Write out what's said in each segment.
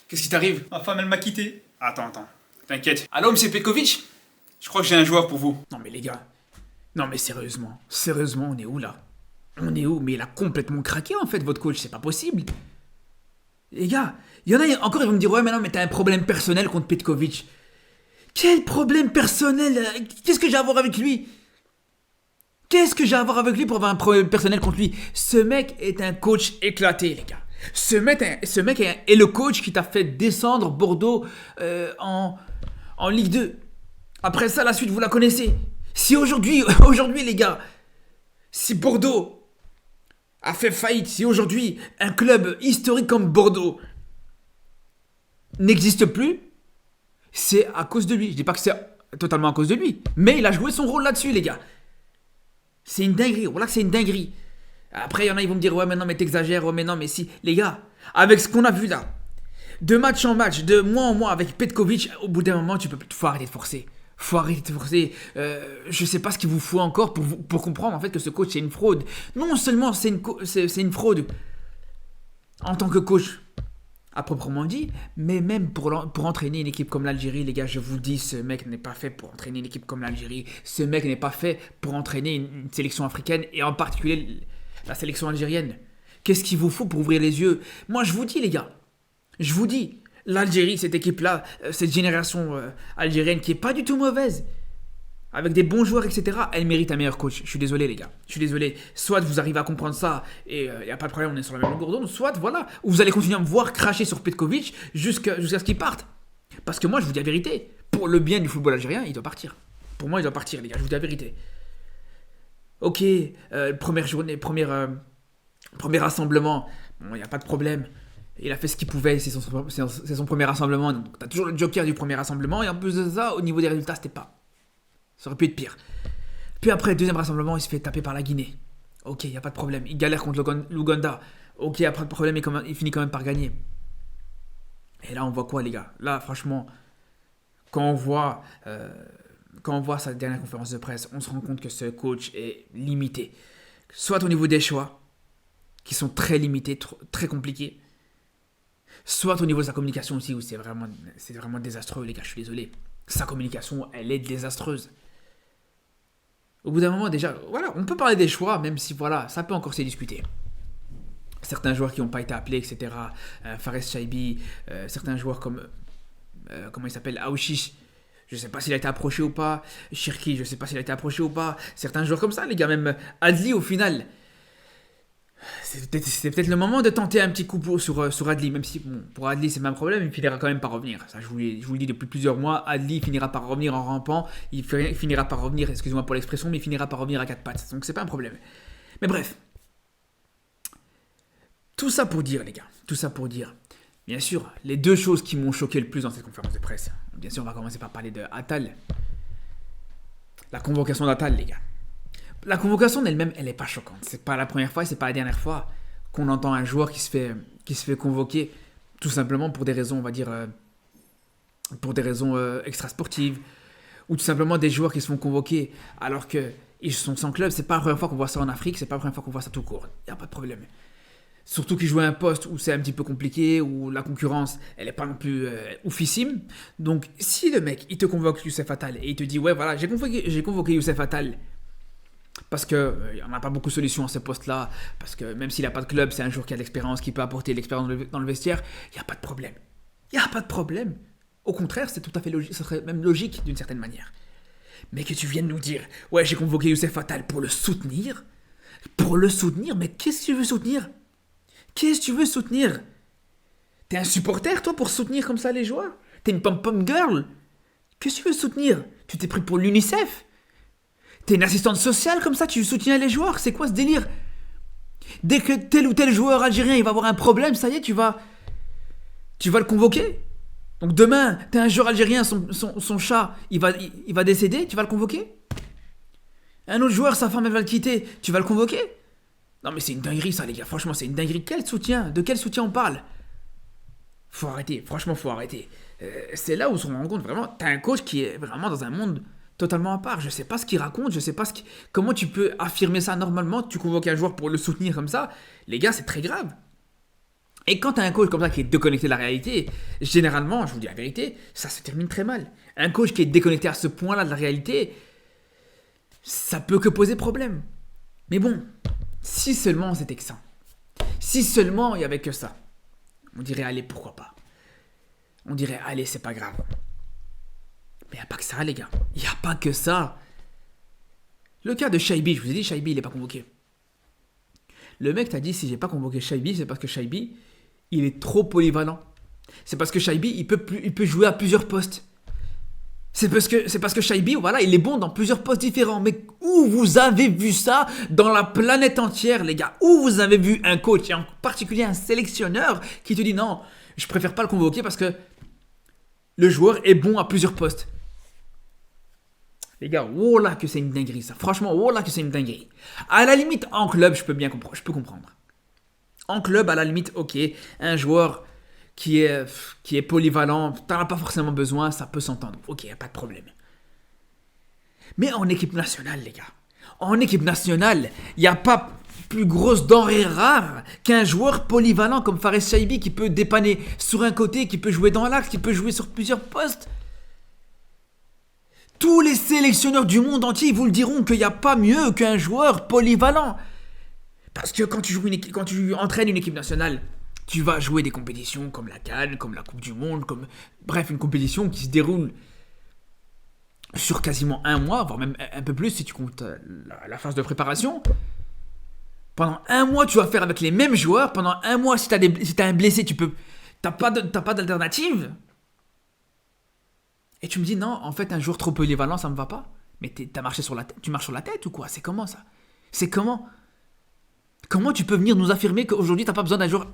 Qu'est-ce qui t'arrive? Ma femme, elle m'a quitté. Attends. T'inquiète. Allô, monsieur Petkovic? Je crois que j'ai un joueur pour vous. Non mais les gars, non mais sérieusement, on est où là? On est où? Mais il a complètement craqué en fait votre coach, c'est pas possible. Les gars, il y en a encore, ils vont me dire ouais mais non mais t'as un problème personnel contre Petkovic. Quel problème personnel? Qu'est-ce que j'ai à voir avec lui? Qu'est-ce que j'ai à voir avec lui pour avoir un problème personnel contre lui? Ce mec est un coach éclaté les gars. Ce mec est le coach qui t'a fait descendre Bordeaux en Ligue 2. Après ça, la suite, vous la connaissez. Si aujourd'hui, les gars, si Bordeaux a fait faillite, si aujourd'hui, un club historique comme Bordeaux n'existe plus, c'est à cause de lui. Je dis pas que c'est totalement à cause de lui, mais il a joué son rôle là-dessus, les gars. C'est une dinguerie. Voilà que c'est une dinguerie. Après, il y en a, ils vont me dire, ouais, mais non, mais t'exagères, ouais, mais non, mais si. Les gars, avec ce qu'on a vu là, de match en match, de mois en mois avec Petkovic, au bout d'un moment, faut arrêter de forcer. Je sais pas ce qu'il vous faut encore pour comprendre en fait que ce coach c'est une fraude. Non seulement c'est une fraude en tant que coach à proprement dit, mais même pour entraîner une équipe comme l'Algérie, les gars, je vous dis, ce mec n'est pas fait pour entraîner une équipe comme l'Algérie. Ce mec n'est pas fait pour entraîner une sélection africaine et en particulier la sélection algérienne. Qu'est-ce qu'il vous faut pour ouvrir les yeux? Moi je vous dis les gars, je vous dis, l'Algérie, cette équipe-là, cette génération algérienne qui est pas du tout mauvaise, avec des bons joueurs, etc., elle mérite un meilleur coach. Je suis désolé, les gars. Je suis désolé. Soit vous arrivez à comprendre ça et il n'y a pas de problème, on est sur la même longueur d'onde, soit voilà, ou vous allez continuer à me voir cracher sur Petkovic jusqu'à ce qu'il parte. Parce que moi, je vous dis la vérité. Pour le bien du football algérien, il doit partir. Pour moi, il doit partir, les gars. Je vous dis la vérité. Ok, première journée, premier rassemblement, bon, il n'y a pas de problème. Il a fait ce qu'il pouvait, c'est son premier rassemblement. Donc, t'as toujours le joker du premier rassemblement. Et en plus de ça, au niveau des résultats, c'était pas. Ça aurait pu être pire. Puis après, deuxième rassemblement, il se fait taper par la Guinée. Ok, il n'y a pas de problème. Il galère contre l'Ouganda. Ok, il n'y a pas de problème, il finit quand même par gagner. Et là, on voit quoi, les gars? Là, franchement, quand on voit sa dernière conférence de presse, on se rend compte que ce coach est limité. Soit au niveau des choix, qui sont très limités, très compliqués. Soit au niveau de sa communication aussi, où c'est vraiment désastreux, les gars, je suis désolé. Sa communication, elle est désastreuse. Au bout d'un moment, déjà, voilà, on peut parler des choix, même si, voilà, ça peut encore se discuter. Certains joueurs qui n'ont pas été appelés, etc. Fares Chaibi, certains joueurs comme, comment il s'appelle, Aouchiche, je ne sais pas s'il a été approché ou pas. Cherki, je ne sais pas s'il a été approché ou pas. Certains joueurs comme ça, les gars, même Adli, au final... C'était peut-être le moment de tenter un petit coup sur Adli, même si bon, pour Adli c'est le même problème, il finira quand même par revenir. Ça, je vous le dis depuis plusieurs mois, Adli finira par revenir en rampant, il finira par revenir, excusez-moi pour l'expression, mais il finira par revenir à quatre pattes, donc c'est pas un problème. Mais bref, tout ça pour dire les gars, bien sûr, les deux choses qui m'ont choqué le plus dans cette conférence de presse, bien sûr on va commencer par parler de Attal, la convocation d'Attal les gars. La convocation d'elle-même, elle n'est pas choquante. C'est pas la première fois et c'est pas la dernière fois qu'on entend un joueur qui se fait convoquer tout simplement pour des raisons, on va dire, extrasportives, ou tout simplement des joueurs qui se font convoquer alors qu'ils sont sans club. C'est pas la première fois qu'on voit ça en Afrique, c'est pas la première fois qu'on voit ça tout court. Il n'y a pas de problème. Surtout qu'ils jouent à un poste où c'est un petit peu compliqué, où la concurrence, elle n'est pas non plus oufissime. Donc, si le mec, il te convoque Youssef Attal et il te dit, ouais, voilà, j'ai convoqué Youssef Attal, parce qu'il n'y en a pas beaucoup de solutions à ce poste-là, parce que même s'il n'a pas de club, c'est un joueur qui a de l'expérience, qui peut apporter de l'expérience dans le vestiaire, il n'y a pas de problème. Il n'y a pas de problème. Au contraire, c'est tout à fait logique, ça serait même logique d'une certaine manière. Mais que tu viennes nous dire, ouais, j'ai convoqué Youssef Attal pour le soutenir, mais qu'est-ce que tu veux soutenir? T'es un supporter, toi, pour soutenir comme ça les joueurs? T'es une pom-pom girl? Qu'est-ce que tu veux soutenir? Tu t'es pris pour l'UNICEF? T'es une assistante sociale comme ça, tu soutiens les joueurs? C'est quoi ce délire? Dès que tel ou tel joueur algérien il va avoir un problème, ça y est, tu vas le convoquer? Donc demain, t'as un joueur algérien, son chat, il va décéder, tu vas le convoquer? Un autre joueur, sa femme elle va le quitter, tu vas le convoquer? Non mais c'est une dinguerie ça les gars, franchement c'est une dinguerie. Quel soutien? De quel soutien on parle? Faut arrêter, franchement faut arrêter. C'est là où on se rend compte vraiment, t'as un coach qui est vraiment dans un monde totalement à part. Je sais pas ce qu'il raconte, je sais pas comment tu peux affirmer ça normalement. Tu convoques un joueur pour le soutenir comme ça, les gars, c'est très grave. Et quand tu as un coach comme ça qui est déconnecté de la réalité, généralement, je vous dis la vérité, ça se termine très mal. Un coach qui est déconnecté à ce point-là de la réalité, ça peut que poser problème. Mais bon, si seulement c'était que ça. Si seulement il n'y avait que ça. On dirait, allez, pourquoi pas. On dirait, allez, c'est pas grave. Mais il n'y a pas que ça, les gars. Il n'y a pas que ça. Le cas de Shaibi, je vous ai dit, Shaibi, il n'est pas convoqué. Le mec t'a dit, si j'ai pas convoqué Shaibi, c'est parce que Shaibi, il est trop polyvalent. C'est parce que Shaibi, il peut jouer à plusieurs postes. C'est parce que Shaibi, voilà, il est bon dans plusieurs postes différents. Mais où vous avez vu ça dans la planète entière, les gars? Où vous avez vu un coach, et en particulier un sélectionneur, qui te dit non, je préfère pas le convoquer parce que le joueur est bon à plusieurs postes. Les gars, oh là que c'est une dinguerie ça. Franchement, oh là que c'est une dinguerie. À la limite, en club, je peux comprendre. En club, à la limite, ok, un joueur qui est polyvalent, t'en as pas forcément besoin, ça peut s'entendre. Ok, y a pas de problème. Mais en équipe nationale, les gars, en équipe nationale, il n'y a pas plus grosse denrée rare qu'un joueur polyvalent comme Fares Shaibi qui peut dépanner sur un côté, qui peut jouer dans l'axe, qui peut jouer sur plusieurs postes. Tous les sélectionneurs du monde entier vous le diront qu'il n'y a pas mieux qu'un joueur polyvalent. Parce que quand tu entraînes une équipe nationale, tu vas jouer des compétitions comme la CAN, comme la Coupe du Monde, bref, une compétition qui se déroule sur quasiment un mois, voire même un peu plus si tu comptes la phase de préparation. Pendant un mois, tu vas faire avec les mêmes joueurs. Pendant un mois, si t'as un blessé, t'as pas d'alternative. Et tu me dis, non, en fait, un joueur trop polyvalent, ça me va pas. Mais tu marches sur la tête ou quoi? C'est comment ça? C'est comment? Comment tu peux venir nous affirmer qu'aujourd'hui, t'as pas besoin d'un joueur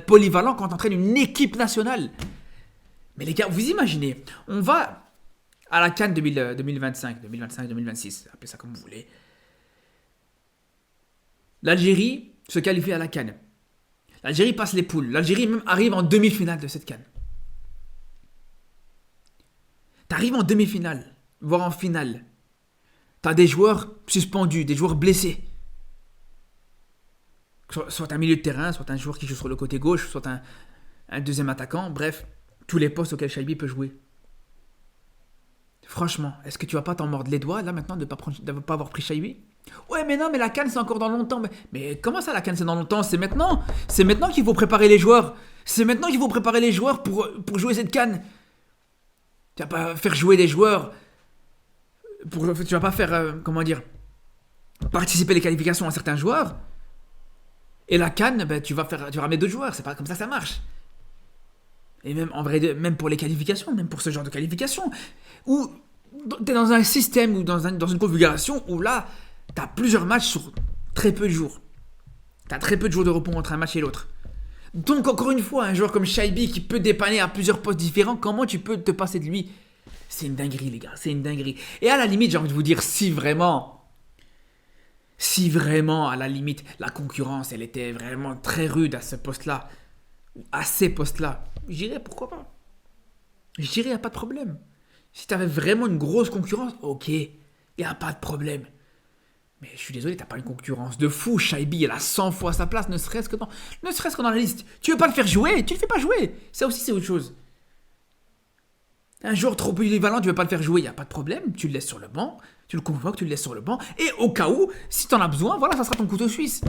polyvalent quand t'entraînes une équipe nationale? Mais les gars, vous imaginez, on va à la CAN 2025, 2026, appelez ça comme vous voulez. L'Algérie se qualifie à la CAN. L'Algérie passe les poules. L'Algérie même arrive en demi-finale de cette CAN. T'arrives en demi-finale, voire en finale. T'as des joueurs suspendus, des joueurs blessés. Soit un milieu de terrain, soit un joueur qui joue sur le côté gauche, soit un deuxième attaquant. Bref, tous les postes auxquels Shaibi peut jouer. Franchement, est-ce que tu vas pas t'en mordre les doigts là maintenant de pas avoir pris Shaibi? Ouais, mais non, mais la CAN c'est encore dans longtemps. Mais comment ça la CAN c'est dans longtemps? C'est maintenant. C'est maintenant qu'il faut préparer les joueurs. C'est maintenant qu'il faut préparer les joueurs pour jouer cette CAN. Tu vas pas faire jouer des joueurs. Tu vas pas faire, participer les qualifications à certains joueurs. Et la CAN, tu vas ramener d'autres joueurs. C'est pas comme ça marche. Et même, en vrai, même pour les qualifications, même pour ce genre de qualifications, où t'es dans un système ou dans une configuration où là, t'as plusieurs matchs sur très peu de jours. T'as très peu de jours de repos entre un match et l'autre. Donc, encore une fois, un joueur comme Shaibi qui peut dépanner à plusieurs postes différents, comment tu peux te passer de lui? C'est une dinguerie, les gars, c'est une dinguerie. Et à la limite, j'ai envie de vous dire, si vraiment, à la limite, la concurrence, elle était vraiment très rude à ce poste-là, ou à ces postes-là, j'irais, pourquoi pas? J'irais, y a pas de problème. Si t'avais vraiment une grosse concurrence, ok, y a pas de problème. Mais je suis désolé, t'as pas une concurrence de fou. Shaibi, il a 100 fois sa place, ne serait-ce que dans la liste. Tu veux pas le faire jouer, tu le fais pas jouer. Ça aussi, c'est autre chose. Un joueur trop polyvalent, tu veux pas le faire jouer, y a pas de problème. Tu le laisses sur le banc, tu le convoques, tu le laisses sur le banc. Et au cas où, si t'en as besoin, voilà, ça sera ton couteau suisse.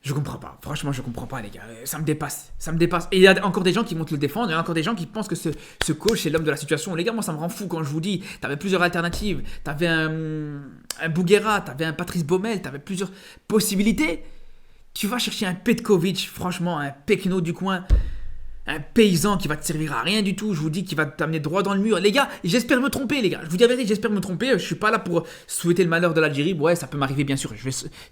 Je comprends pas. Franchement, je comprends pas, les gars. Ça me dépasse. Et il y a encore des gens qui vont te le défendre. Il y a encore des gens qui pensent que ce coach, c'est l'homme de la situation. Les gars, moi, ça me rend fou quand je vous dis. T'avais plusieurs alternatives. T'avais un Bouguera, t'avais un Patrice Baumel, t'avais plusieurs possibilités. Tu vas chercher un Petkovic, franchement, un Pekno du coin. Un paysan qui va te servir à rien du tout, je vous dis, qui va t'amener droit dans le mur. Les gars, j'espère me tromper, les gars. Je vous dis la vérité, j'espère me tromper. Je suis pas là pour souhaiter le malheur de l'Algérie. Ouais, ça peut m'arriver, bien sûr.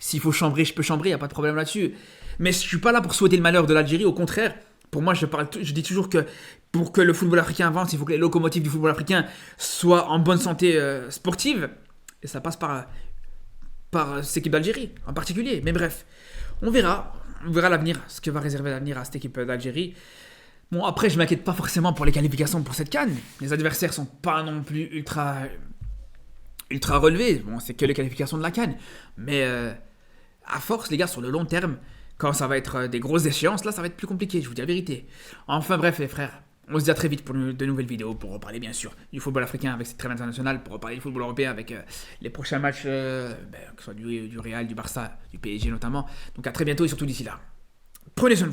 S'il faut chambrer, je peux chambrer, y a pas de problème là-dessus. Mais je suis pas là pour souhaiter le malheur de l'Algérie. Au contraire, pour moi, je dis toujours que pour que le football africain avance, il faut que les locomotives du football africain soient en bonne santé sportive. Et ça passe par cette équipe d'Algérie, en particulier. Mais bref, on verra l'avenir, ce que va réserver l'avenir à cette équipe d'Algérie. Bon, après, je m'inquiète pas forcément pour les qualifications pour cette CAN. Les adversaires sont pas non plus ultra relevés. Bon, c'est que les qualifications de la CAN. Mais à force, les gars, sur le long terme, quand ça va être des grosses échéances, là, ça va être plus compliqué, je vous dis la vérité. Enfin bref, les frères, on se dit à très vite pour de nouvelles vidéos, pour reparler bien sûr du football africain avec cette trêve internationale, pour reparler du football européen avec les prochains matchs, que ce soit du Real, du Barça, du PSG notamment. Donc à très bientôt et surtout d'ici là. Prenez soin de vous.